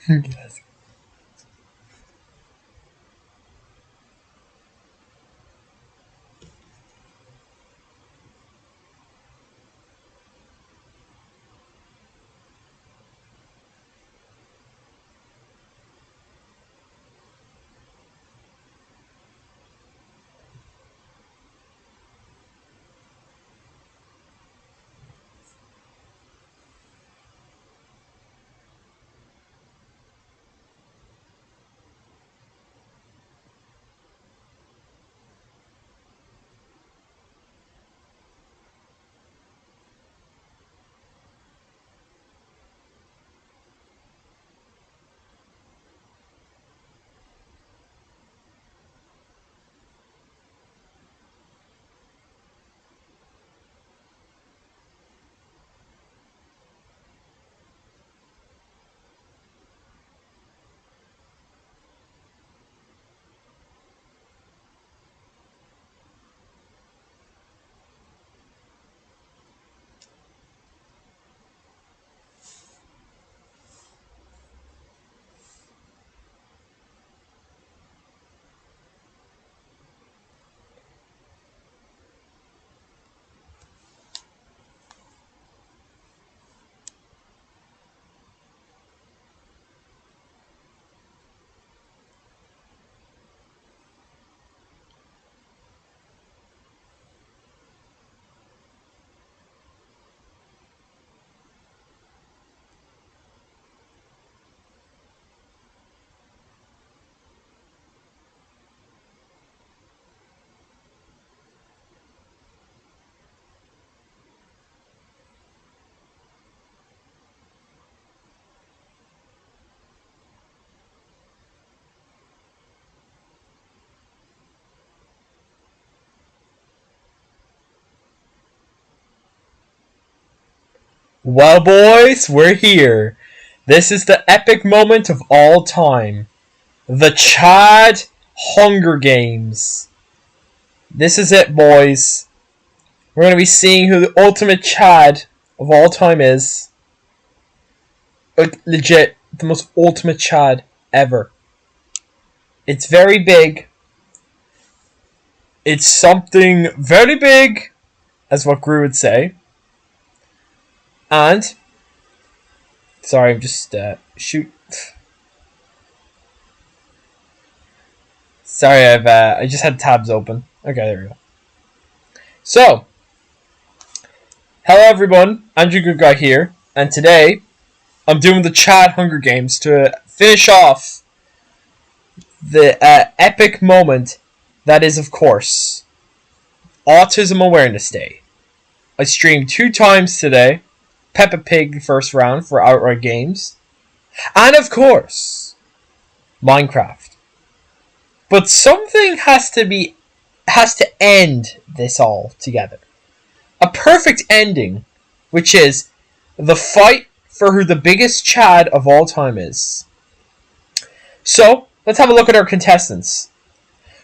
Yes. Well, boys, we're here. This is the epic moment of all time. The Chad Hunger Games. This is it, boys. We're going to be seeing who the ultimate Chad of all time is. Like, legit, the most ultimate Chad ever. It's very big. It's something very big, as what Gru would say. And, sorry, I'm just, shoot. Sorry, I just had tabs open. Okay, there we go. So, hello everyone, Andrew Good Guy here, and today I'm doing the Chad Hunger Games to finish off the epic moment that is, of course, Autism Awareness Day. I streamed 2 times today, Peppa Pig first round for Outright Games, and of course, Minecraft. But something has to end this all together. A perfect ending, which is the fight for who the biggest Chad of all time is. So, let's have a look at our contestants.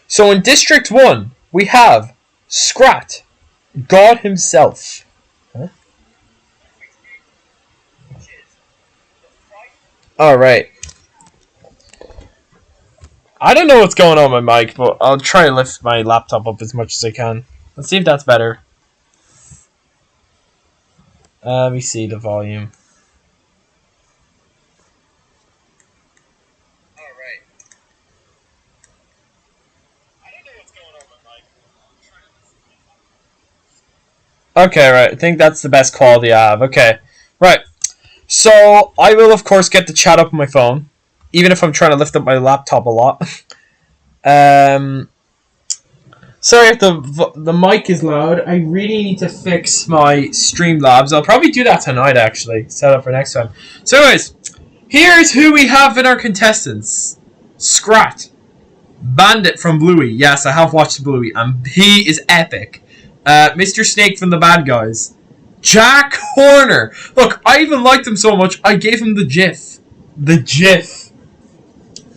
So in District 1, we have Scrat, God himself. Huh? Alright. I don't know what's going on with my mic, but I'll try to lift my laptop up as much as I can. Let's see if that's better. Let me see the volume. Alright. I don't know what's going on with my mic. Okay, right. I think that's the best quality I have. Okay. Right. So, I will, of course, get the chat up on my phone. Even if I'm trying to lift up my laptop a lot. Sorry if the mic is loud. I really need to fix my Streamlabs. I'll probably do that tonight, actually. Set up for next time. So anyways, here's who we have in our contestants. Scrat. Bandit from Bluey. Yes, I have watched Bluey, and he is epic. Mr. Snake from the Bad Guys. Jack Horner. Look, I even liked him so much, I gave him the GIF. The GIF.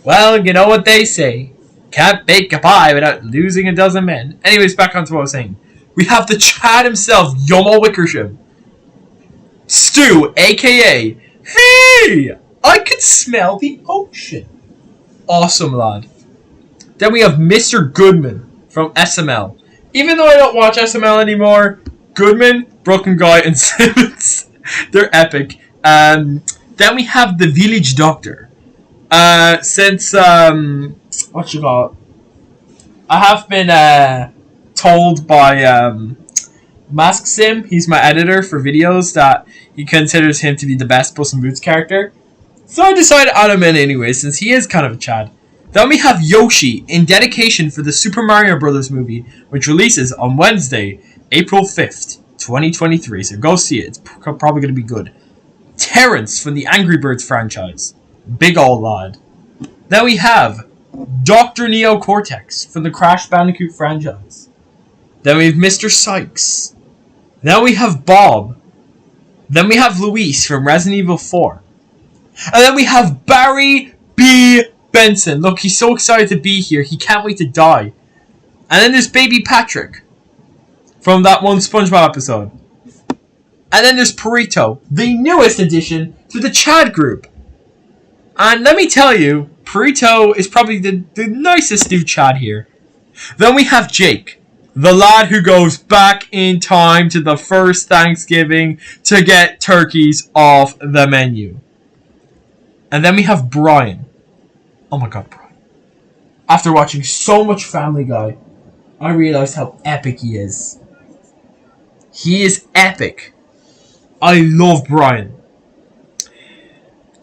Well, you know what they say. Can't bake a pie without losing a dozen men. Anyways, back onto what I was saying. We have the Chad himself, Yomo Wickersham. Stu, a.k.a. Hey! I could smell the ocean. Awesome, lad. Then we have Mr. Goodman from SML. Even though I don't watch SML anymore, Goodman, Broken Guy, and Simmons, they're epic. Then we have the Village Doctor. Since, what you call it? I have been told by Mask Sim, he's my editor for videos, that he considers him to be the best Puss in Boots character. So I decided to add him in anyway, since he is kind of a Chad. Then we have Yoshi in dedication for the Super Mario Bros. Movie, which releases on Wednesday, April 5th, 2023. So go see it. It's probably going to be good. Terrence from the Angry Birds franchise. Big ol' lad. Then we have Dr. Neo Cortex from the Crash Bandicoot franchise. Then we have Mr. Sykes. Then we have Bob. Then we have Luis from Resident Evil 4. And then we have Barry B. Benson. Look, he's so excited to be here. He can't wait to die. And then there's Baby Patrick from that one SpongeBob episode. And then there's Perito, the newest addition to the Chad group. And let me tell you, Perito is probably the nicest new Chad here. Then we have Jake, the lad who goes back in time to the first Thanksgiving to get turkeys off the menu. And then we have Brian. Oh my god, Brian. After watching so much Family Guy, I realized how epic he is. He is epic. I love Brian.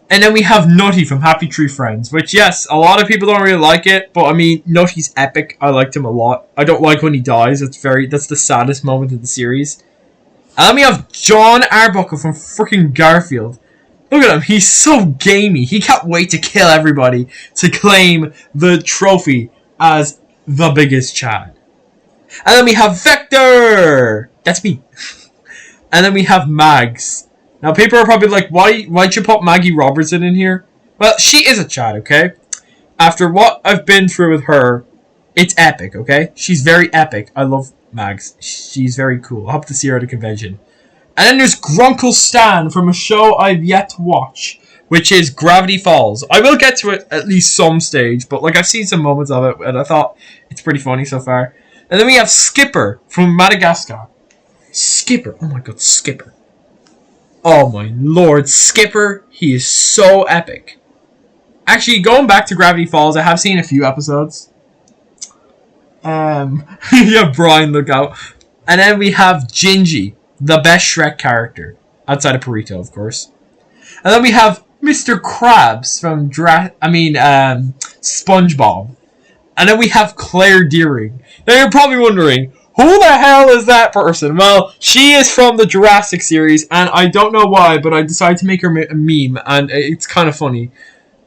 And then we have Nutty from Happy Tree Friends, which, yes, a lot of people don't really like it, but I mean, Nutty's epic. I liked him a lot. I don't like when he dies. That's the saddest moment of the series. And then we have John Arbuckle from freaking Garfield. Look at him. He's so gamey. He can't wait to kill everybody to claim the trophy as the biggest Chad. And then we have Vector. That's me. And then we have Mags. Now, people are probably like, why'd you put Maggie Robertson in here? Well, she is a Chad, okay? After what I've been through with her, it's epic, okay? She's very epic. I love Mags. She's very cool. I hope to see her at a convention. And then there's Grunkle Stan from a show I've yet to watch, which is Gravity Falls. I will get to it at least some stage, but like I've seen some moments of it, and I thought it's pretty funny so far. And then we have Skipper from Madagascar. Skipper. Oh my god, Skipper. Oh my lord, Skipper. He is so epic. Actually, going back to Gravity Falls, I have seen a few episodes. Yeah, Brian, look out. And then we have Gingy, the best Shrek character. Outside of Perito, of course. And then we have Mr. Krabs from SpongeBob. And then we have Claire Deering. Now you're probably wondering, who the hell is that person? Well, she is from the Jurassic series, and I don't know why, but I decided to make her a meme, and it's kind of funny.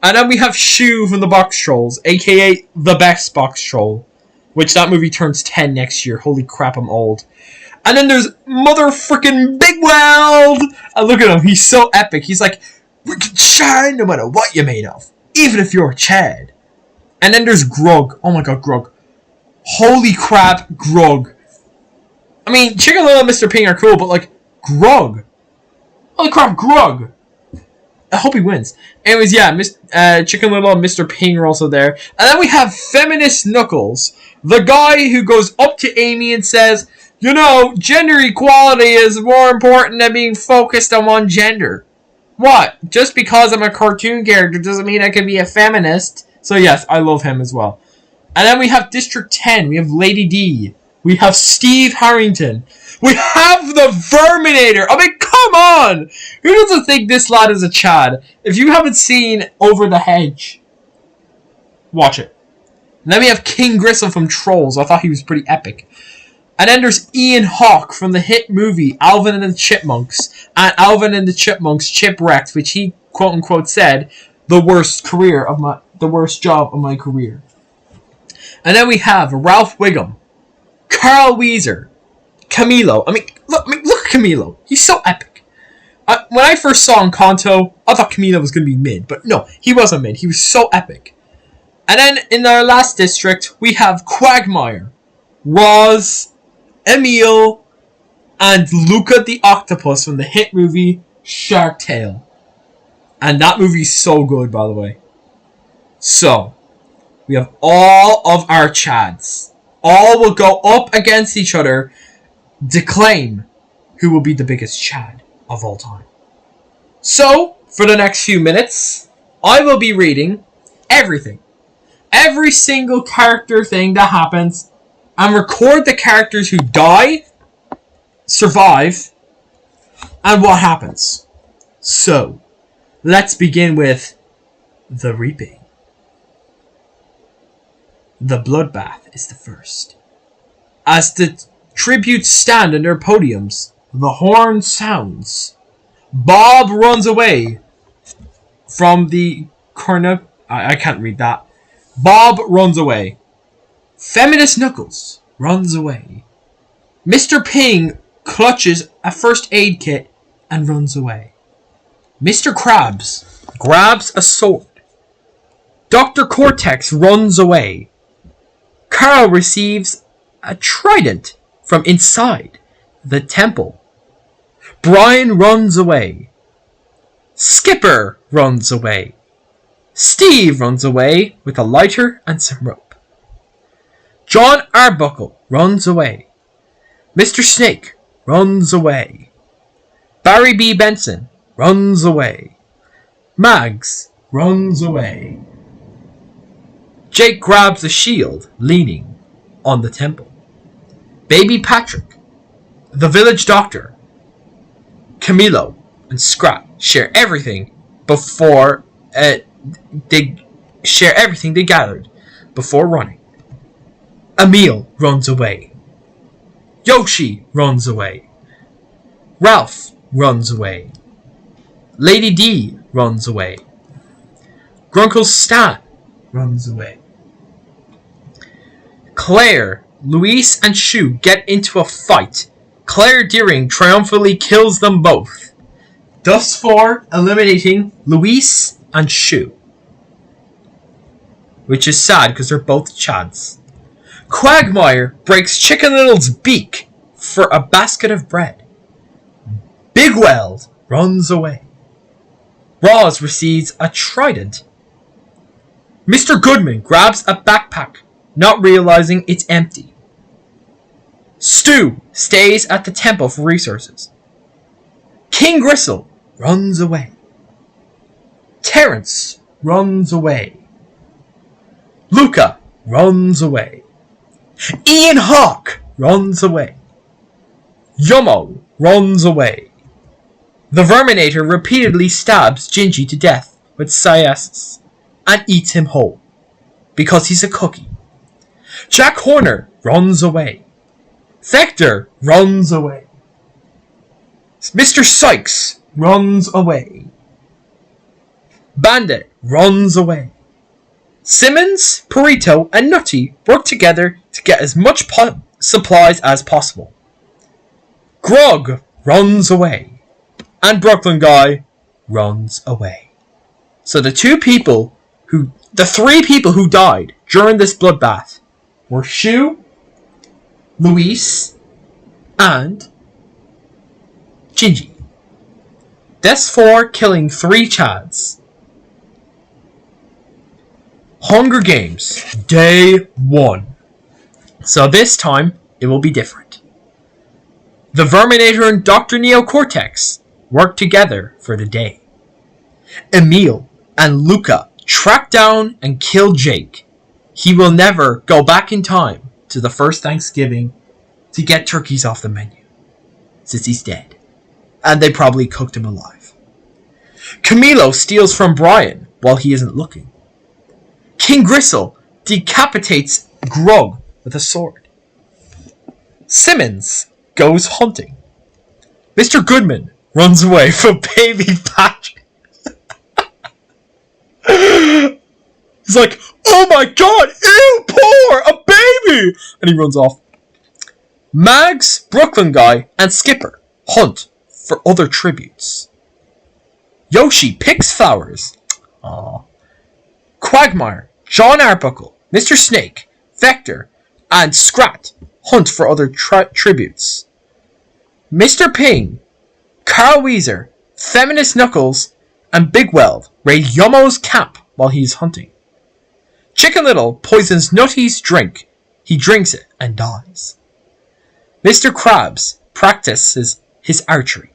And then we have Shu from the Box Trolls, aka the best Box Troll, which that movie turns 10 next year. Holy crap, I'm old. And then there's Mother Frickin' Big Weld! And look at him, he's so epic. He's like, we can shine no matter what you're made of, even if you're a Chad. And then there's Grug. Oh my god, Grug. Holy crap, Grug. I mean, Chicken Little and Mr. Ping are cool, but like, Grug. Holy crap, Grug. I hope he wins. Anyways, yeah, Chicken Little and Mr. Ping are also there. And then we have Feminist Knuckles, the guy who goes up to Amy and says, you know, gender equality is more important than being focused on one gender. What? Just because I'm a cartoon character doesn't mean I can be a feminist. So yes, I love him as well. And then we have District 10. We have Lady D. We have Steve Harrington. We have the Verminator. I mean, come on! Who doesn't think this lad is a Chad? If you haven't seen Over the Hedge, watch it. And then we have King Gristle from Trolls. I thought he was pretty epic. And then there's Ian Hawke from the hit movie Alvin and the Chipmunks. And Alvin and the Chipmunks Chipwrecked, which he quote-unquote said, the worst job of my career. And then we have Ralph Wiggum, Carl Weezer, Camilo. I mean, look at Camilo. He's so epic. When I first saw Encanto, I thought Camilo was going to be mid. But no, he wasn't mid. He was so epic. And then in our last district, we have Quagmire, Roz, Emil, and Luca the Octopus from the hit movie Shark Tale. And that movie's so good, by the way. So, we have all of our Chads. All will go up against each other to claim who will be the biggest Chad of all time. So, for the next few minutes, I will be reading everything. Every single character thing that happens, and record the characters who die, survive, and what happens. So, let's begin with the reaping. The bloodbath is the first. As the tributes stand on their podiums, the horn sounds. Bob runs away from the corner. I can't read that. Bob runs away. Feminist Knuckles runs away. Mr. Ping clutches a first aid kit and runs away. Mr. Krabs grabs a sword. Dr. Cortex runs away. Carl receives a trident from inside the temple. Brian runs away. Skipper runs away. Steve runs away with a lighter and some rope. John Arbuckle runs away. Mr. Snake runs away. Barry B. Benson runs away. Mags runs away. Jake grabs a shield, leaning on the temple. Baby Patrick, the village doctor, Camilo, and Scrat share everything they gathered before running. Emil runs away. Yoshi runs away. Ralph runs away. Lady D runs away. Grunkle Stan runs away. Claire, Luis, and Shu get into a fight. Claire Deering triumphantly kills them both, thus far eliminating Luis and Shu. Which is sad because they're both Chads. Quagmire breaks Chicken Little's beak for a basket of bread. Big Weld runs away. Roz receives a trident. Mr. Goodman grabs a backpack, not realizing it's empty. Stu stays at the temple for resources. King Gristle runs away. Terrence runs away. Luca runs away. Ian Hawke runs away. Yomo runs away. The Verminator repeatedly stabs Gingy to death with Siasis and eats him whole because he's a cookie. Jack Horner runs away. Vector runs away. Mr. Sykes runs away. Bandit runs away. Simmons, Perito, and Nutty work together to get as much supplies as possible. Grog runs away. And Brooklyn Guy runs away. So the three people who died during this bloodbath were Shu, Luis, and Gingy. That's for killing 3 Chads. Hunger Games, Day 1. So this time, it will be different. The Verminator and Dr. Neo Cortex work together for the day. Emil and Luca track down and kill Jake. He will never go back in time to the first Thanksgiving to get turkeys off the menu, since he's dead. And they probably cooked him alive. Camilo steals from Brian while he isn't looking. King Gristle decapitates Grug with a sword. Simmons goes hunting. Mr. Goodman runs away from Baby Patrick. He's like, oh my god, ew, poor, a baby! And he runs off. Mags, Brooklyn Guy, and Skipper hunt for other tributes. Yoshi picks flowers. Aww. Quagmire, John Arbuckle, Mr. Snake, Vector, and Scrat hunt for other tributes. Mr. Ping, Carl Weezer, Feminist Knuckles, and Big Weld raid Yomo's camp while he's hunting. Chicken Little poisons Nutty's drink. He drinks it and dies. Mr. Krabs practices his archery.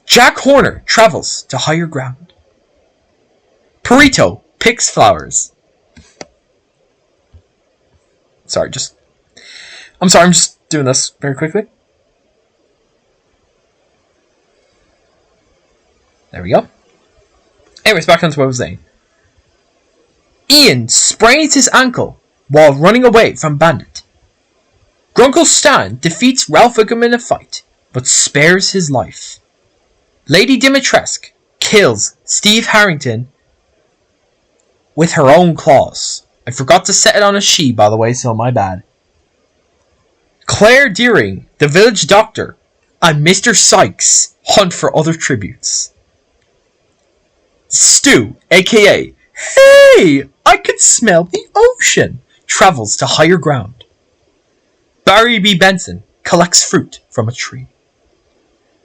Jack Horner travels to higher ground. Perito picks flowers. I'm just doing this very quickly. There we go. Anyways, back on to what I was saying. Ian sprains his ankle while running away from Bandit. Grunkle Stan defeats Ralph Wiggum in a fight, but spares his life. Lady Dimitrescu kills Steve Harrington with her own claws. I forgot to set it on a she, by the way, so my bad. Claire Deering, the village doctor, and Mr. Sykes hunt for other tributes. Stu, aka Hey, I can smell the ocean, travels to higher ground. Barry B. Benson collects fruit from a tree.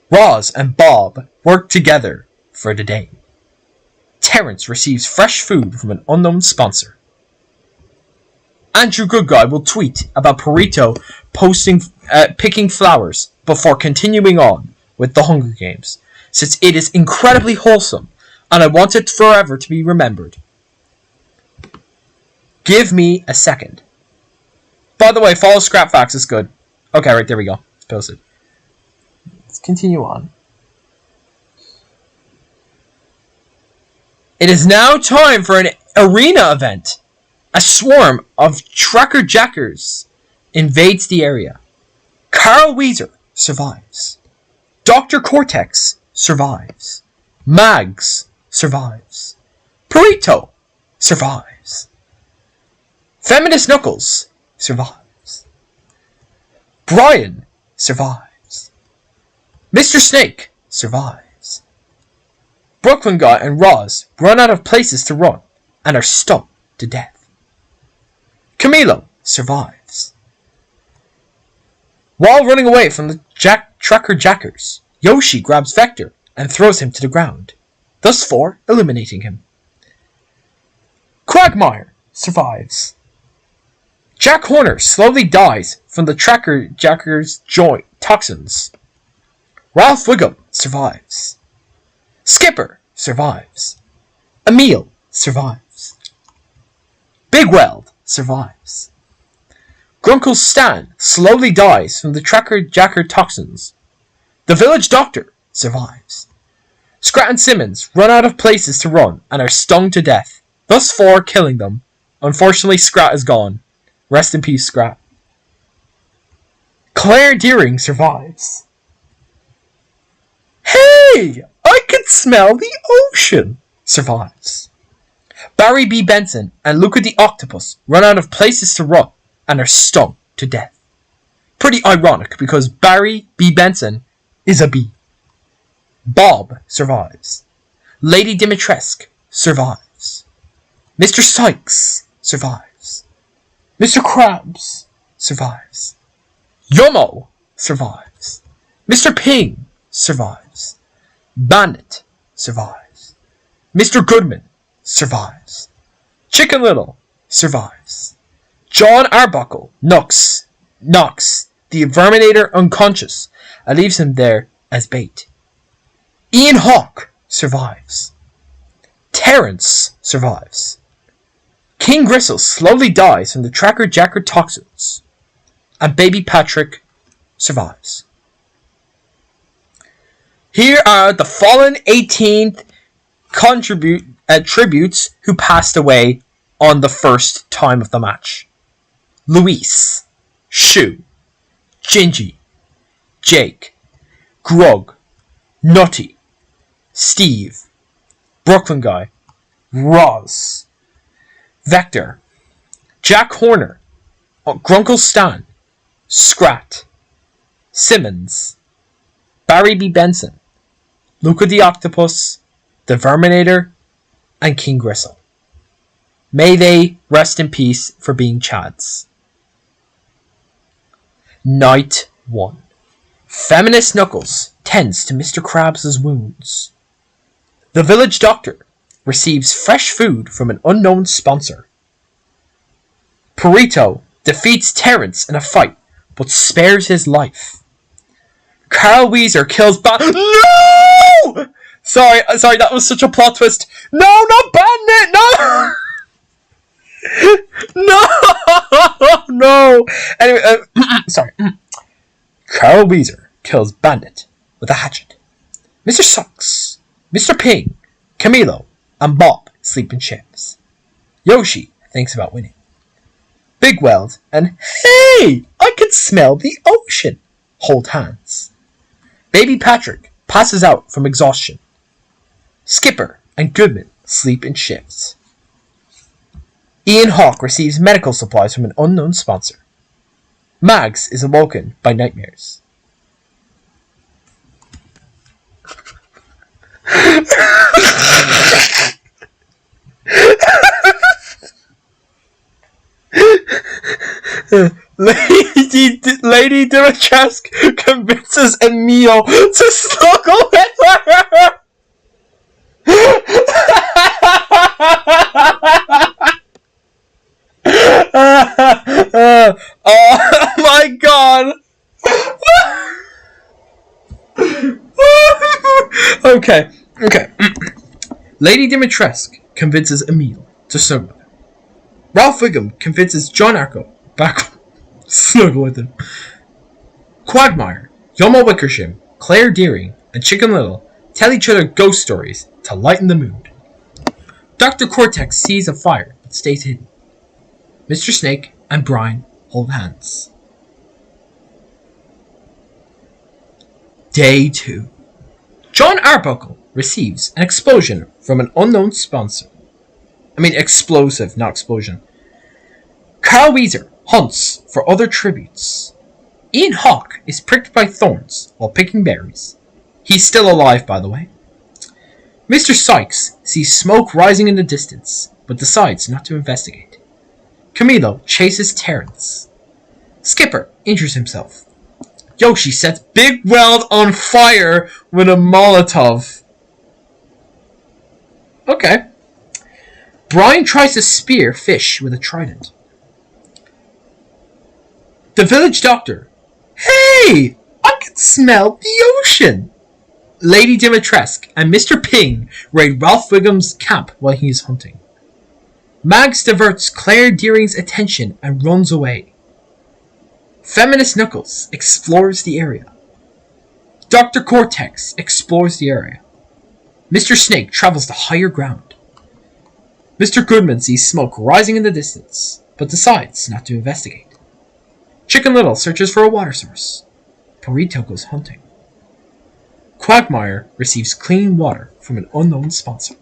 Roz and Bob work together for the day. Terrence receives fresh food from an unknown sponsor. Andrew Goodguy will tweet about Perito picking flowers before continuing on with the Hunger Games, since it is incredibly wholesome and I want it forever to be remembered. Give me a second. By the way, follow Scrapfax, it's good. Okay, right, there we go. It's posted. Let's continue on. It is now time for an arena event. A swarm of Trucker Jackers invades the area. Carl Weezer survives. Dr. Cortex survives. Mags survives. Perito survives. Feminist Knuckles survives. Brian survives. Mr. Snake survives. Brooklyn Guy and Roz run out of places to run and are stung to death. Camilo survives. While running away from the Trucker Jackers, Yoshi grabs Vector and throws him to the ground, thus eliminating him. Quagmire survives. Jack Horner slowly dies from the Trucker Jackers' joint toxins. Ralph Wiggum survives. Skipper survives. Emil survives. Big Weld survives. Grunkle Stan slowly dies from the Trucker Jacker toxins. The village doctor survives. Scrat and Simmons run out of places to run and are stung to death, thus killing them. Unfortunately, Scrat is gone. Rest in peace, Scrat. Claire Deering survives. Hey, I can smell the ocean survives. Barry B. Benson and Luca the Octopus run out of places to run and are stung to death. Pretty ironic because Barry B. Benson is a bee. Bob survives. Lady Dimitrescu survives. Mr. Sykes survives. Mr. Krabs survives. Yomo survives. Mr. Ping survives. Bandit survives. Mr. Goodman survives. Chicken Little survives. John Arbuckle knocks the Verminator unconscious and leaves him there as bait. Ian Hawke survives. Terrence survives. King Gristle slowly dies from the Tracker Jacker toxins. And Baby Patrick survives. Here are the fallen 18th tributes who passed away on the first time of the match. Luis, Shu, Gingy, Jake, Grug, Nutty, Steve, Brooklyn Guy, Roz, Vector, Jack Horner, Grunkle Stan, Scrat, Simmons, Barry B. Benson, Luca the Octopus, the Verminator, and King Gristle. May they rest in peace for being Chads. Night 1. Feminist Knuckles tends to Mr. Krabs' wounds. The village doctor receives fresh food from an unknown sponsor. Purito defeats Terrence in a fight, but spares his life. Carl Weezer kills No! Sorry, that was such a plot twist. No, not Bandit, no! No! Anyway, sorry. Carl Weezer kills Bandit with a hatchet. Mr. Socks, Mr. Ping, Camilo, and Bob sleep in shifts. Yoshi thinks about winning. Big Weld and Hey! I can smell the ocean! Hold hands. Baby Patrick passes out from exhaustion. Skipper and Goodman sleep in shifts. Ian Hawke receives medical supplies from an unknown sponsor. Mags is awoken by nightmares. Lady Dimitrescu convinces Emil to snuggle with her. Oh my god. Okay. Lady Dimitrescu convinces Emil to snuggle with her. Ralph Wiggum convinces John Arco back snuggle with him. Quagmire, Yomo Wickersham, Claire Deering, and Chicken Little tell each other ghost stories to lighten the mood. Dr. Cortex sees a fire but stays hidden. Mr. Snake and Brian hold hands. Day 2. John Arbuckle receives an explosion from an unknown sponsor. Explosive, not explosion. Carl Weezer hunts for other tributes. Ian Hawke is pricked by thorns while picking berries. He's still alive, by the way. Mr. Sykes sees smoke rising in the distance, but decides not to investigate. Camilo chases Terrence. Skipper injures himself. Yoshi sets Big Weld on fire with a Molotov. Okay. Brian tries to spear fish with a trident. The village doctor. Hey! I can smell the ocean! Lady Dimitrescu and Mr. Ping raid Ralph Wiggum's camp while he is hunting. Mags diverts Claire Deering's attention and runs away. Feminist Knuckles explores the area. Dr. Cortex explores the area. Mr. Snake travels to higher ground. Mr. Goodman sees smoke rising in the distance, but decides not to investigate. Chicken Little searches for a water source. Purito goes hunting. Quagmire receives clean water from an unknown sponsor.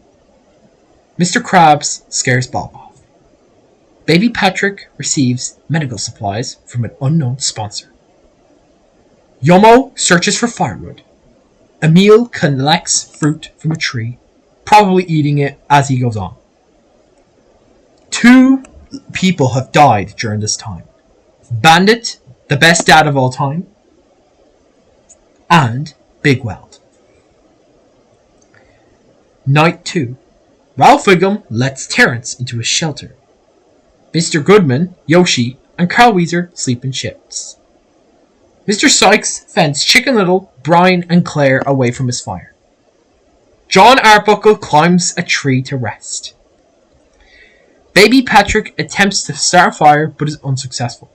Mr. Krabs scares Bob off. Baby Patrick receives medical supplies from an unknown sponsor. Yomo searches for firewood. Emil collects fruit from a tree, probably eating it as he goes on. 2 people have died during this time. Bandit, the best dad of all time, and Big Weld. Night 2. Ralph Wiggum lets Terrence into his shelter. Mr. Goodman, Yoshi, and Carl Weezer sleep in shifts. Mr. Sykes fends Chicken Little, Brian, and Claire away from his fire. John Arbuckle climbs a tree to rest. Baby Patrick attempts to start a fire but is unsuccessful.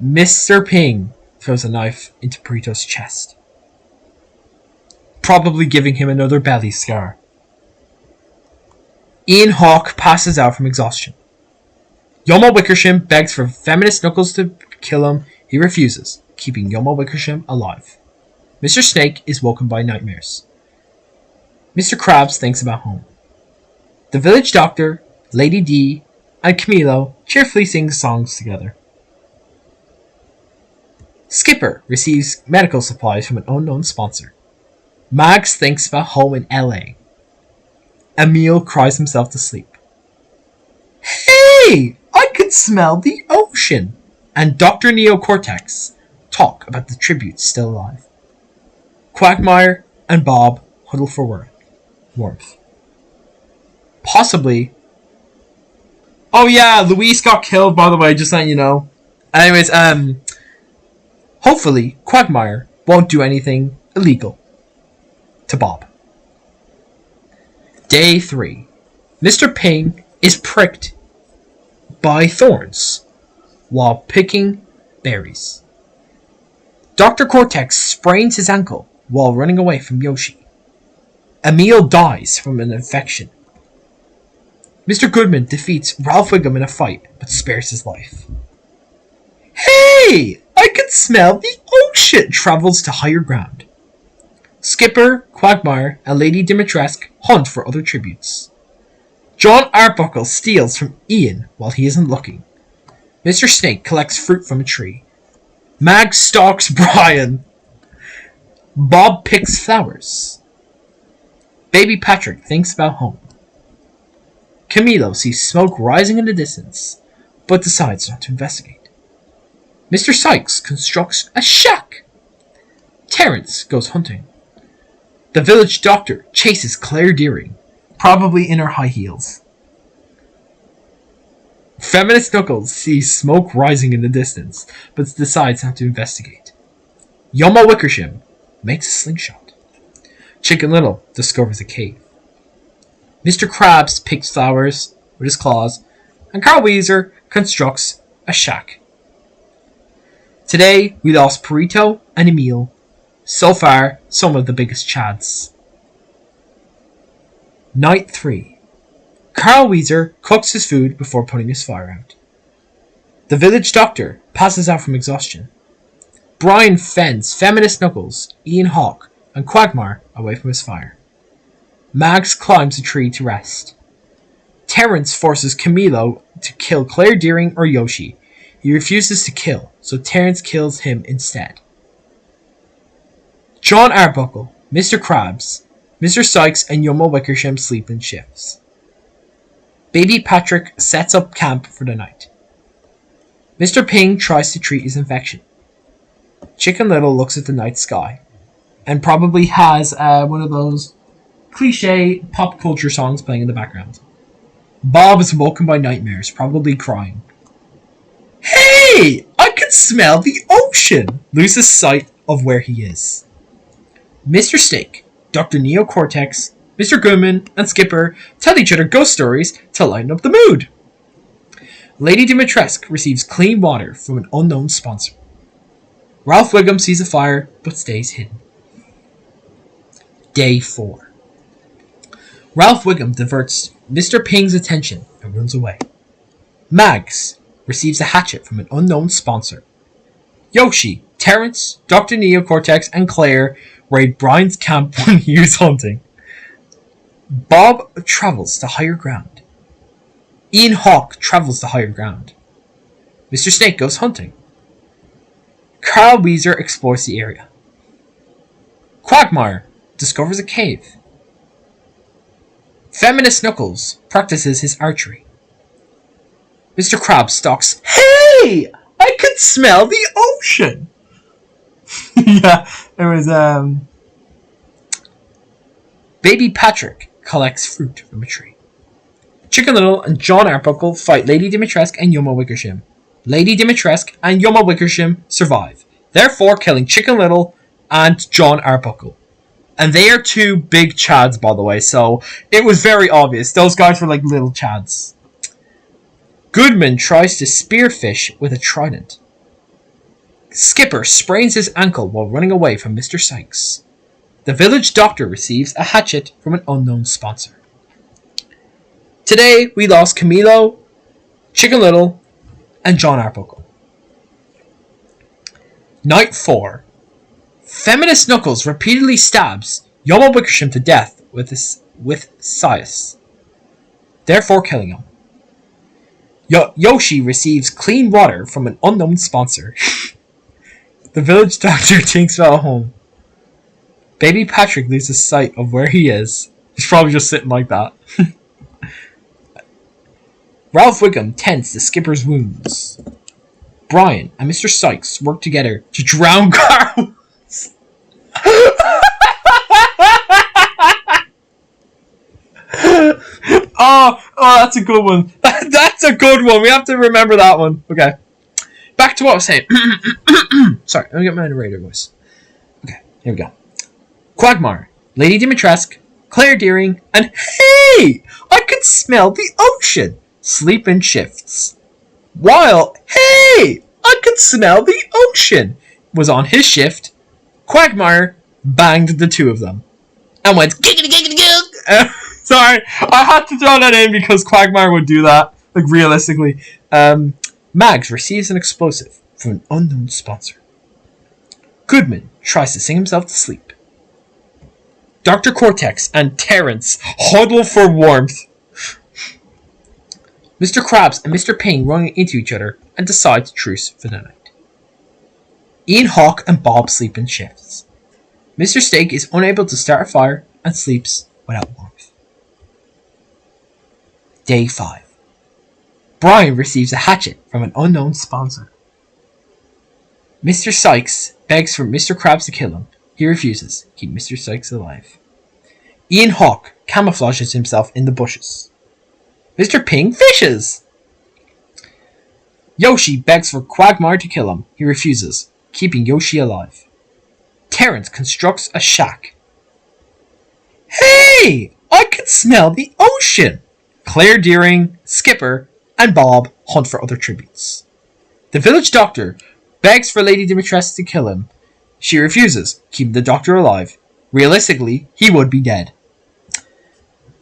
Mr. Ping throws a knife into Purito's chest, probably giving him another belly scar. Ian Hawke passes out from exhaustion. Yomo Wickersham begs for Feminist Knuckles to kill him. He refuses, keeping Yomo Wickersham alive. Mr. Snake is woken by nightmares. Mr. Krabs thinks about home. The village doctor, Lady D, and Camilo cheerfully sing songs together. Skipper receives medical supplies from an unknown sponsor. Mags thinks about home in LA. Emil cries himself to sleep. Hey! I can smell the ocean! And Dr. Neo Cortex talk about the tributes still alive. Quagmire and Bob huddle for warmth. Possibly. Oh yeah, Luis got killed, by the way, just letting you know. Anyways, hopefully Quagmire won't do anything illegal to Bob. Day 3. Mr. Ping is pricked by thorns while picking berries. Dr. Cortex sprains his ankle while running away from Yoshi. Emil dies from an infection. Mr. Goodman defeats Ralph Wiggum in a fight, but spares his life. Hey! I can smell the ocean! Travels to higher ground. Skipper, Quagmire, and Lady Dimitrescu hunt for other tributes. John Arbuckle steals from Ian while he isn't looking. Mr. Snake collects fruit from a tree. Mag stalks Brian. Bob picks flowers. Baby Patrick thinks about home. Camilo sees smoke rising in the distance, but decides not to investigate. Mr. Sykes constructs a shack. Terrence goes hunting. The village doctor chases Claire Deering, probably in her high heels. Feminist Knuckles sees smoke rising in the distance, but decides not to investigate. Yoma Wickersham makes a slingshot. Chicken Little discovers a cave. Mr. Krabs picks flowers with his claws, and Carl Weezer constructs a shack. Today, we lost Perito and Emil. So far, some of the biggest chads. Night 3. Carl Weezer cooks his food before putting his fire out. The village doctor passes out from exhaustion. Brian fends Feminist Knuckles, Ian Hawke, and Quagmire away from his fire. Mags climbs a tree to rest. Terrence forces Camilo to kill Claire Deering or Yoshi. He refuses to kill, so Terrence kills him instead. John Arbuckle, Mr. Krabs, Mr. Sykes, and Yoma Wickersham sleep in shifts. Baby Patrick sets up camp for the night. Mr. Ping tries to treat his infection. Chicken Little looks at the night sky, and probably has one of those cliche pop culture songs playing in the background. Bob is woken by nightmares, probably crying. Hey! I can smell the ocean! Loses sight of where he is. Mr. Snake, Dr. Neo Cortex, Mr. Goodman, and Skipper tell each other ghost stories to lighten up the mood. Lady Dimitrescu receives clean water from an unknown sponsor. Ralph Wiggum sees a fire, but stays hidden. Day 4. Ralph Wiggum diverts Mr. Ping's attention and runs away. Mags receives a hatchet from an unknown sponsor. Yoshi, Terrence, Dr. Neo Cortex, and Claire raid Brian's camp when he is hunting. Bob travels to higher ground. Ian Hawke travels to higher ground. Mr. Snake goes hunting. Carl Weezer explores the area. Quagmire discovers a cave. Feminist Knuckles practices his archery. Mr. Krabs stalks. Hey! I can smell the ocean! Yeah, it was, Baby Patrick collects fruit from a tree. Chicken Little and John Arbuckle fight Lady Dimitrescu and Yoma Wickersham. Lady Dimitrescu and Yoma Wickersham survive, therefore killing Chicken Little and John Arbuckle. And they are two big chads, by the way, so it was very obvious. Those guys were like little chads. Goodman tries to spearfish with a trident. Skipper sprains his ankle while running away from Mr. Sykes. The village doctor receives a hatchet from an unknown sponsor. Today, we lost Camilo, Chicken Little, and John Arbuckle. Night 4. Feminist Knuckles repeatedly stabs Yoma Wickersham to death with Sias, therefore killing him. Yoshi receives clean water from an unknown sponsor. The village doctor thinks about home. Baby Patrick loses sight of where he is. He's probably just sitting like that. Ralph Wiggum tends to Skipper's wounds. Brian and Mr. Sykes work together to drown Carl. Oh, that's a good one. That's a good one. We have to remember that one. Okay. Back to what I was saying. Sorry, let me get my narrator voice. Okay, here we go. Quagmire, Lady Dimitrescu, Claire Dearing, and hey! I can smell the ocean! Sleep in shifts. While, hey! I can smell the ocean! Was on his shift, Quagmire banged the two of them. And went giggity giggity gig! Sorry, I had to throw that in because Quagmire would do that. Like, realistically. Mags receives an explosive from an unknown sponsor. Goodman tries to sing himself to sleep. Dr. Cortex and Terrence huddle for warmth. Mr. Krabs and Mr. Ping run into each other and decide to truce for the night. Ian Hawke and Bob sleep in shifts. Mr. Steak is unable to start a fire and sleeps without warmth. Day 5. Brian receives a hatchet from an unknown sponsor. Mr. Sykes begs for Mr. Krabs to kill him. He refuses. Keep Mr. Sykes alive. Ian Hawke camouflages himself in the bushes. Mr. Ping fishes! Yoshi begs for Quagmire to kill him. He refuses, keeping Yoshi alive. Terrence constructs a shack. Hey! I can smell the ocean! Claire Dearing, Skipper, and Bob hunt for other tributes. The village doctor begs for Lady Dimitrescu to kill him. She refuses, keeping the doctor alive. Realistically, he would be dead.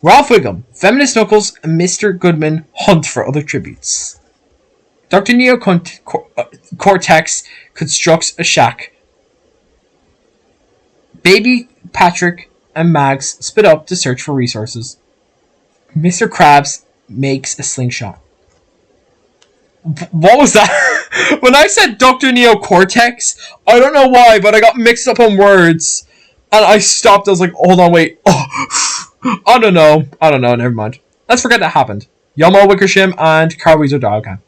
Ralph Wiggum, Feminist Knuckles, and Mr. Goodman hunt for other tributes. Dr. Neo Cortex constructs a shack. Baby Patrick and Mags split up to search for resources. Mr. Krabs makes a slingshot. What was that? When I said Dr. Neo Cortex, I don't know why, but I got mixed up on words. And I stopped. I was like, hold on, wait. Oh, I don't know. Never mind. Let's forget that happened. Yomo Wickersham and Carl Weezer Dialcan.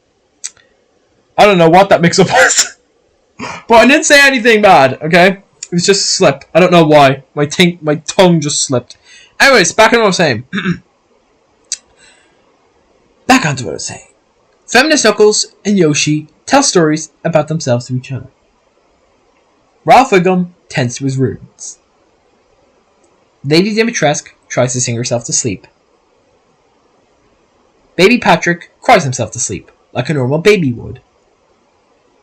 I don't know what that mix-up was. But I didn't say anything bad, okay? It was just a slip. I don't know why. My tongue just slipped. Anyways, back on what I was saying. Back onto what I was saying. Feminist Knuckles and Yoshi tell stories about themselves to each other. Ralph Wiggum tends to his runes. Lady Dimitrescu tries to sing herself to sleep. Baby Patrick cries himself to sleep, like a normal baby would.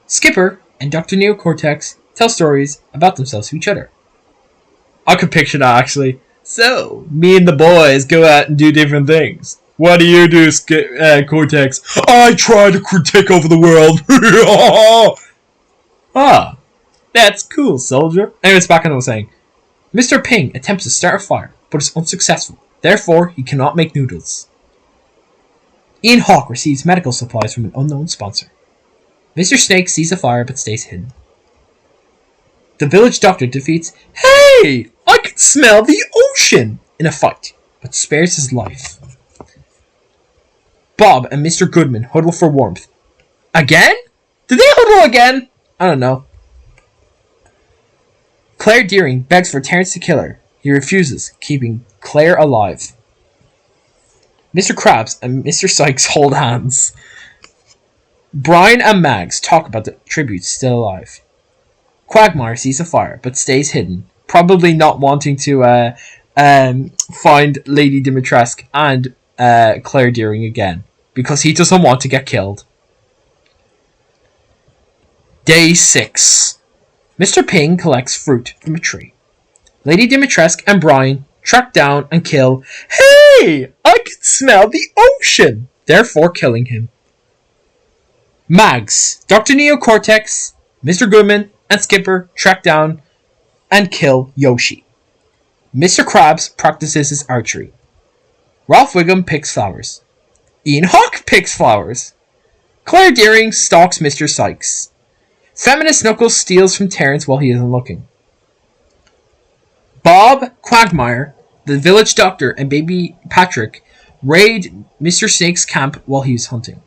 Skipper and Dr. Neo Cortex tell stories about themselves to each other. I could picture that, actually. So, me and the boys go out and do different things. What do you do, Cortex? I try to take over the world. Ah, that's cool, soldier. Anyways, back on what I was saying. Mr. Ping attempts to start a fire, but is unsuccessful. Therefore, he cannot make noodles. Ian Hawke receives medical supplies from an unknown sponsor. Mr. Snake sees a fire but stays hidden. The village doctor defeats Hey! I can smell the ocean! In a fight, but spares his life. Bob and Mr. Goodman huddle for warmth. Again? Did they huddle again? I don't know. Claire Dearing begs for Terrence to kill her. He refuses, keeping Claire alive. Mr. Krabs and Mr. Sykes hold hands. Brian and Mags talk about the tributes still alive. Quagmire sees a fire, but stays hidden, probably not wanting to find Lady Dimitrescu and Claire Dearing again, because he doesn't want to get killed. Day 6. Mr. Ping collects fruit from a tree. Lady Dimitrescu and Brian track down and kill Hey! I can smell the ocean! Therefore killing him. Mags, Dr. Neo Cortex, Mr. Goodman, and Skipper track down and kill Yoshi. Mr. Krabs practices his archery. Ralph Wiggum picks flowers. Ian Hawke picks flowers. Claire Dearing stalks Mr. Sykes. Feminist Knuckles steals from Terrence while he isn't looking. Bob, Quagmire, the village doctor, and baby Patrick raid Mr. Snake's camp while he is hunting.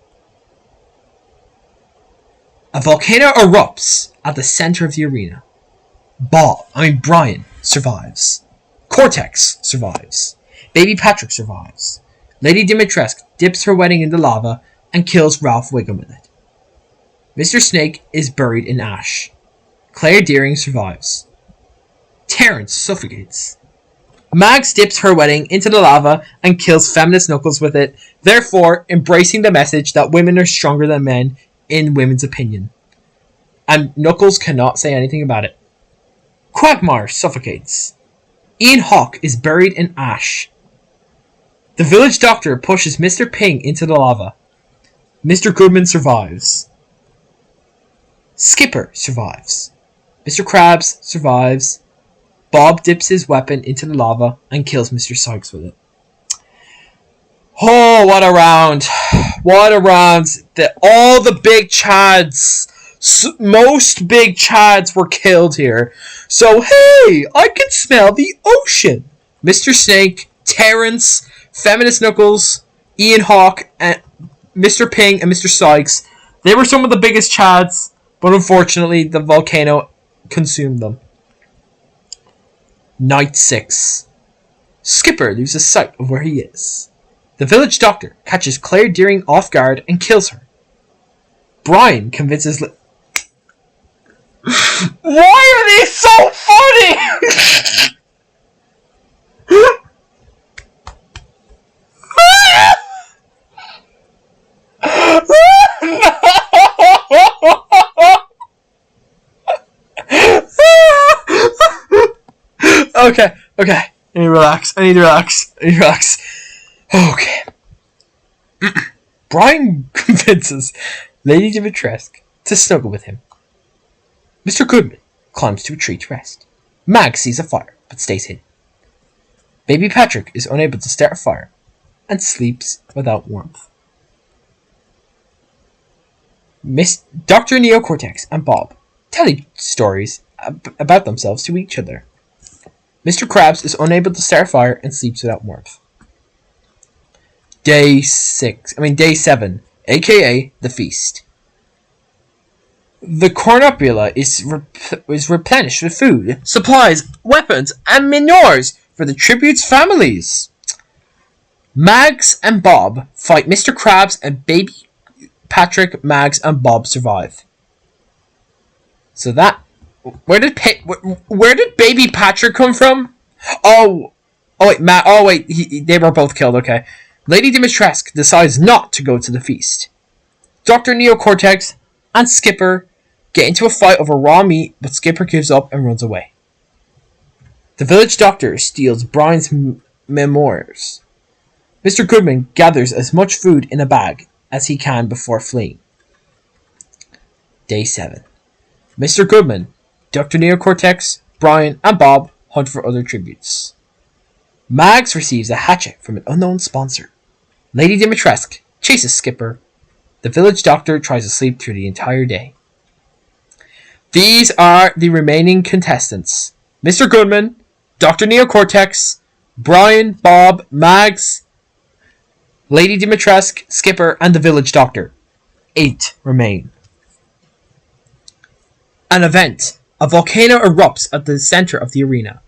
A volcano erupts at the center of the arena. Brian survives. Cortex survives. Baby Patrick survives. Lady Dimitrescu dips her wedding in the lava and kills Ralph Wiggum with it. Mr. Snake is buried in ash. Claire Deering survives. Terrence suffocates. Mags dips her wedding into the lava and kills feminist Knuckles with it, therefore embracing the message that women are stronger than men in women's opinion. And Knuckles cannot say anything about it. Quagmire suffocates. Ian Hawke is buried in ash. The village doctor pushes Mr. Ping into the lava. Mr. Goodman survives. Skipper survives. Mr. Krabs survives. Bob dips his weapon into the lava and kills Mr. Sykes with it. Oh, what a round. What a round. All the big chads, most big chads were killed here. So, hey, I can smell the ocean. Mr. Snake, Terrence, Feminist Knuckles, Ian Hawke, and Mr. Ping and Mr. Sykes. They were some of the biggest chads, but unfortunately the volcano consumed them. Night 6. Skipper loses sight of where he is. The village doctor catches Claire Deering off guard and kills her. Brian convinces... Why are they so funny? Okay. I need to relax. Okay. Brian convinces Lady Dimitrescu to snuggle with him. Mr. Goodman climbs to a tree to rest. Mag sees a fire, but stays hidden. Baby Patrick is unable to start a fire and sleeps without warmth. Dr. Neocortex and Bob tell stories about themselves to each other. Mr. Krabs is unable to start a fire and sleeps without warmth. Day 7, aka the feast. The cornupula is replenished with food, supplies, weapons, and manures for the tribute's families. Mags and Bob fight Mr. Krabs, and Baby Patrick, Mags, and Bob survive. So that... Where did Baby Patrick come from? They were both killed, okay. Lady Dimitrescu decides not to go to the feast. Dr. Neocortex and Skipper get into a fight over raw meat, but Skipper gives up and runs away. The village doctor steals Brian's memoirs. Mr. Goodman gathers as much food in a bag as he can before fleeing. Day 7. Mr. Goodman, Dr. Neocortex, Brian, and Bob hunt for other tributes. Mags receives a hatchet from an unknown sponsor. Lady Dimitrescu chases Skipper. The village doctor tries to sleep through the entire day. These are the remaining contestants. Mr. Goodman, Dr. Neocortex, Brian, Bob, Mags, Lady Dimitrescu, Skipper, and the village doctor. 8 remain. An event. A volcano erupts at the center of the arena.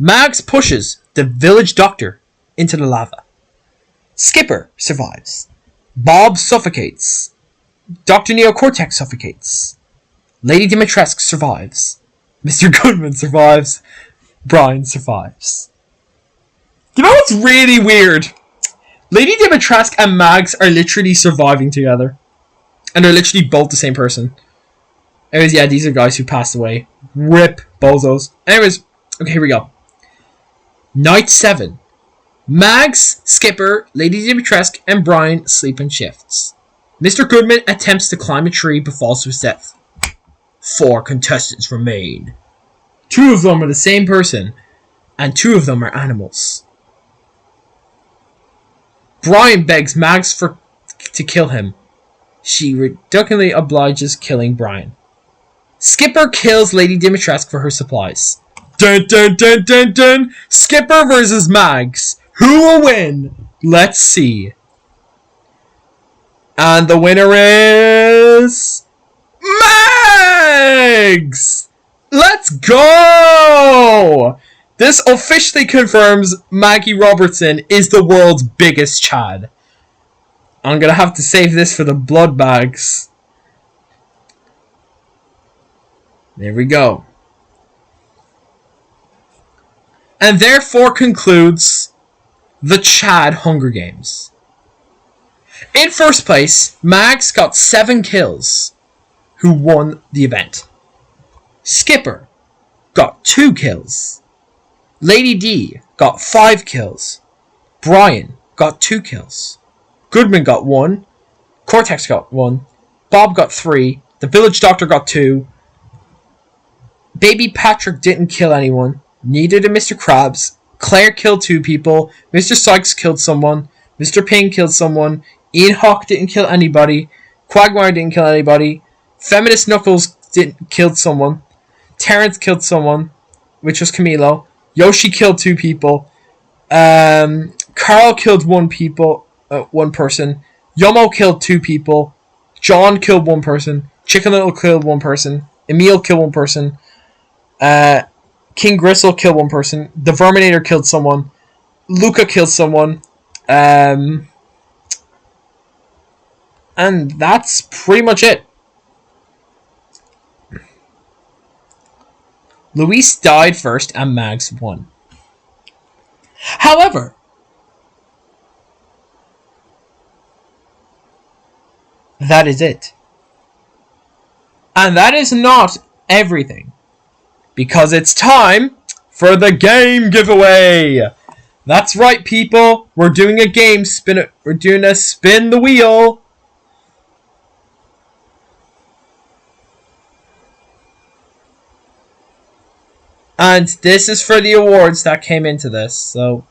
Mags pushes the village doctor into the lava. Skipper survives. Bob suffocates. Dr. Neocortex suffocates. Lady Dimitrescu survives. Mr. Goodman survives. Brian survives. You know what's really weird? Lady Dimitrescu and Mags are literally surviving together. And they're literally both the same person. Anyways, yeah, these are guys who passed away. RIP bozos. Anyways, okay, here we go. Night 7. Mags, Skipper, Lady Dimitrescu, and Brian sleep in shifts. Mr. Goodman attempts to climb a tree but falls to his death. 4 contestants remain. 2 of them are the same person, and 2 of them are animals. Brian begs Mags to kill him. She reluctantly obliges, killing Brian. Skipper kills Lady Dimitrescu for her supplies. Dun dun dun dun dun! Skipper versus Mags. Who will win? Let's see. And the winner is... Mags! Let's go! This officially confirms Maggie Robertson is the world's biggest Chad. I'm gonna have to save this for the blood bags. There we go. And therefore concludes the Chad Hunger Games. In first place, Mags got 7 kills, who won the event. Skipper got 2 kills. Lady D got 5 kills. Brian got 2 kills. Goodman got 1. Cortex got 1. Bob got 3. The Village Doctor got 2. Baby Patrick didn't kill anyone. Neither did Mr. Krabs. Claire killed 2 people. Mr. Sykes killed someone. Mr. Ping killed someone. Ian Hawk didn't kill anybody. Quagmire didn't kill anybody. Feminist Knuckles killed someone. Terrence killed someone, which was Camilo. Yoshi killed 2 people. Carl killed 1 person. Yomo killed 2 people. John killed 1 person. Chicken Little killed 1 person. Emil killed 1 person. King Gristle killed 1 person. The Verminator killed someone. Luca killed someone. And that's pretty much it. Luis died first and Mags won. However, that is it. And that is not everything. Because it's time for the game giveaway. That's right, people. We're doing a game spin. We're doing a spin the wheel. And this is for the awards that came into this. So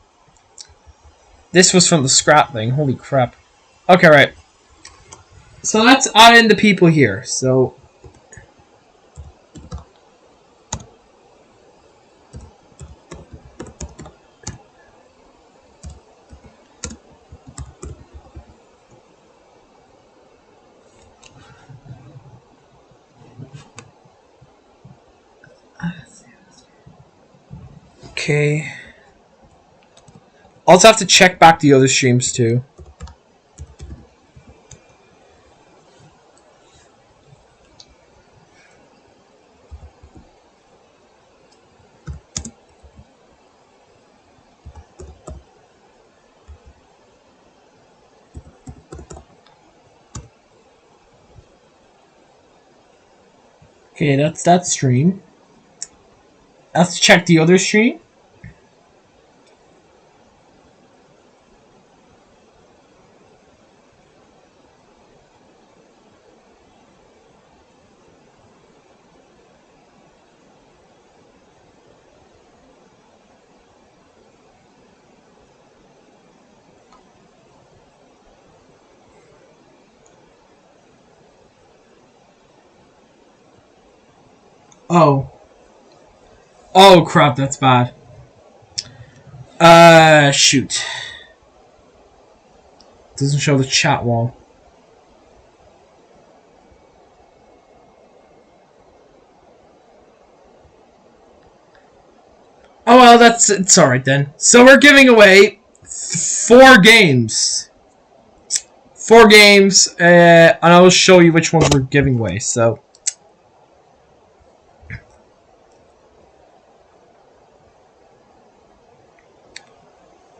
this was from the scrap thing. Holy crap. Okay, right. So let's add in the people here. So okay. Also have to check back the other streams too. Okay, that's that stream. Let's check the other stream. Oh. Oh crap, that's bad. Shoot. Doesn't show the chat wall. Oh well, it's alright then. So we're giving away 4 games. 4 games, and I will show you which ones we're giving away, so.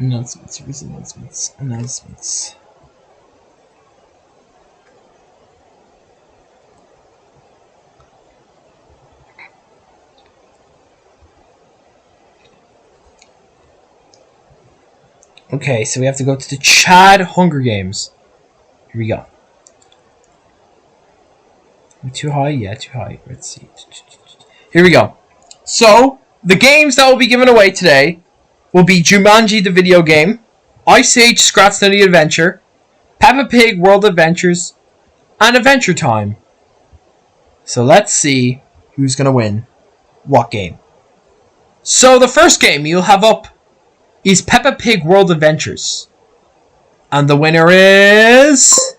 Announcements. Okay, so we have to go to the Chad Hunger Games. Here we go. Too high? Yeah, too high. Let's see. Here we go. So, the games that will be given away today will be Jumanji the video game, Ice Age Scratch Study Adventure, Peppa Pig World Adventures, and Adventure Time. So let's see who's going to win what game. So the first game you'll have up is Peppa Pig World Adventures. And the winner is...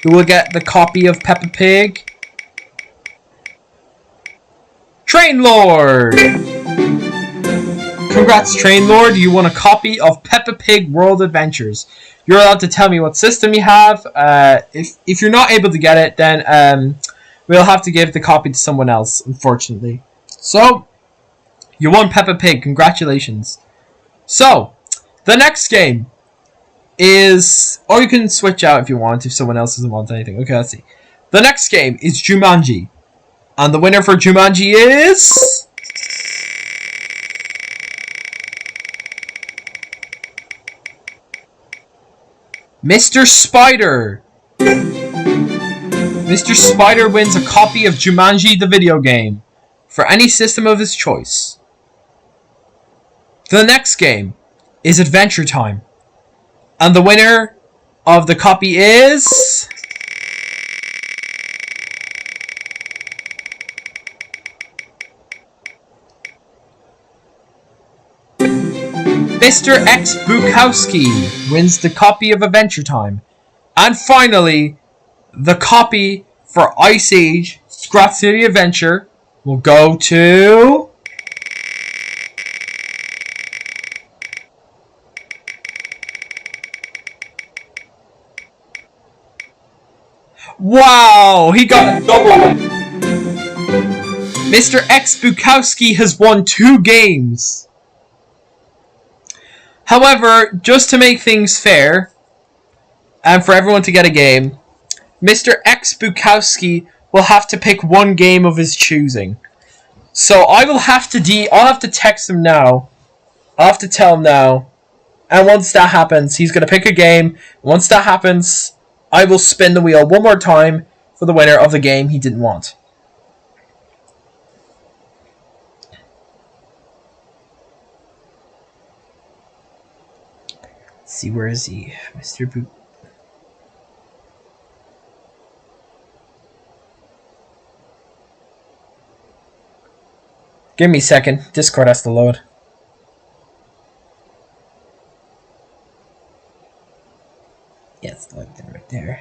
who will get the copy of Peppa Pig? Train Lord! Congrats, Train Lord. You won a copy of Peppa Pig World Adventures. You're allowed to tell me what system you have. If you're not able to get it, then we'll have to give the copy to someone else, unfortunately. So, you won Peppa Pig. Congratulations. So, the next game is... Or you can switch out if you want, if someone else doesn't want anything. Okay, let's see. The next game is Jumanji. And the winner for Jumanji is... Mr. Spider! Mr. Spider wins a copy of Jumanji the video game for any system of his choice. The next game is Adventure Time. And the winner of the copy is... Mr. X Bukowski wins the copy of Adventure Time. And finally, the copy for Ice Age Scrap City Adventure will go to... Wow! He got a double! Mr. X Bukowski has won 2 games. However, just to make things fair, and for everyone to get a game, Mr. X Bukowski will have to pick 1 game of his choosing. So I'll have to text him now. I'll have to tell him now. And once that happens, he's going to pick a game. Once that happens, I will spin the wheel 1 more time for the winner of the game he didn't want. Let's see, where is he? Mr. Boot. Give me a second. Discord has to load. Yeah, it's loaded right there.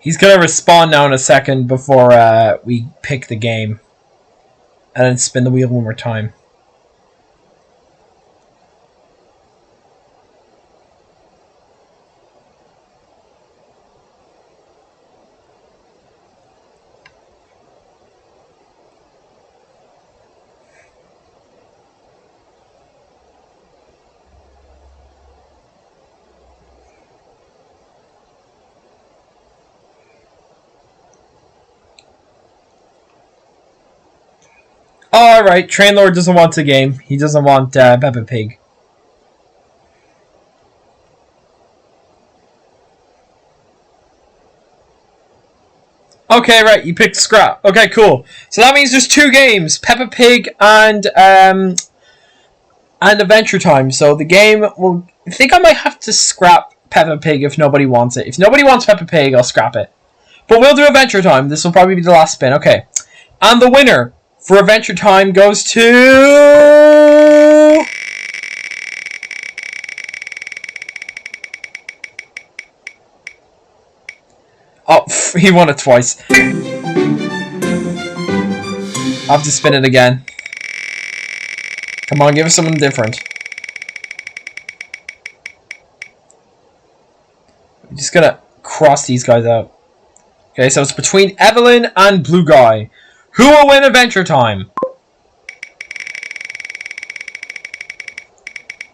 He's gonna respond now in a second before we pick the game. And then spin the wheel 1 more time. Alright, Train Lord doesn't want the game. He doesn't want Peppa Pig. Okay, right, you picked Scrap. Okay, cool. So that means there's 2 games, Peppa Pig and Adventure Time. So the game will... I think I might have to scrap Peppa Pig if nobody wants it. If nobody wants Peppa Pig, I'll scrap it. But we'll do Adventure Time. This will probably be the last spin. Okay. And the winner for Adventure Time goes to... Oh, he won it twice. I have to spin it again. Come on, give us something different. I'm just gonna cross these guys out. Okay, so it's between Evelyn and Blue Guy. Who will win Adventure Time?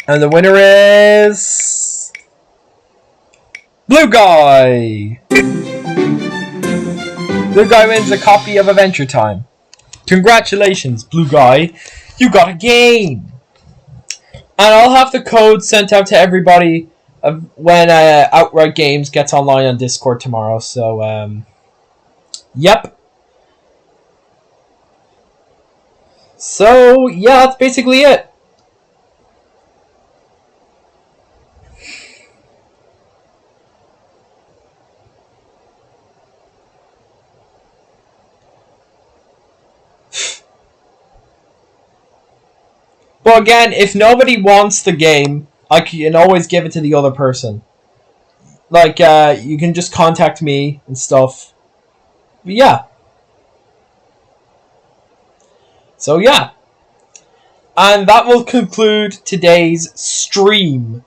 And the winner is... Blue Guy! Blue Guy wins a copy of Adventure Time. Congratulations, Blue Guy. You got a game! And I'll have the code sent out to everybody when Outright Games gets online on Discord tomorrow. So, yep. So, yeah, that's basically it. But again, if nobody wants the game, I can always give it to the other person. Like, you can just contact me and stuff. But yeah. So yeah. And that will conclude today's stream.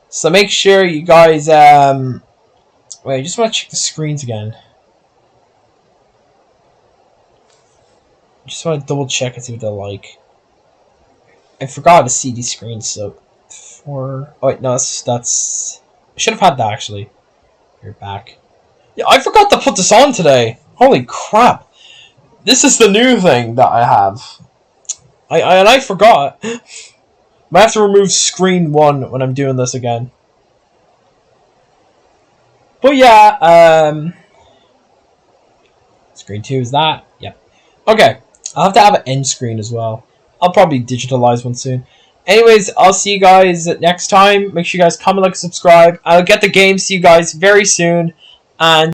So make sure you guys, wait, I just want to check the screens again. Just want to double check and see what they're like. I forgot to see these screens, so... Oh wait, no, that's... I should have had that, actually. You're back. Yeah, I forgot to put this on today! Holy crap! This is the new thing that I have. I forgot. I have to remove screen 1 when I'm doing this again. But yeah, screen 2 is that. Yep. Okay, I'll have to have an end screen as well. I'll probably digitalize one soon. Anyways, I'll see you guys next time. Make sure you guys comment, like, subscribe. I'll get the game to you guys very soon. And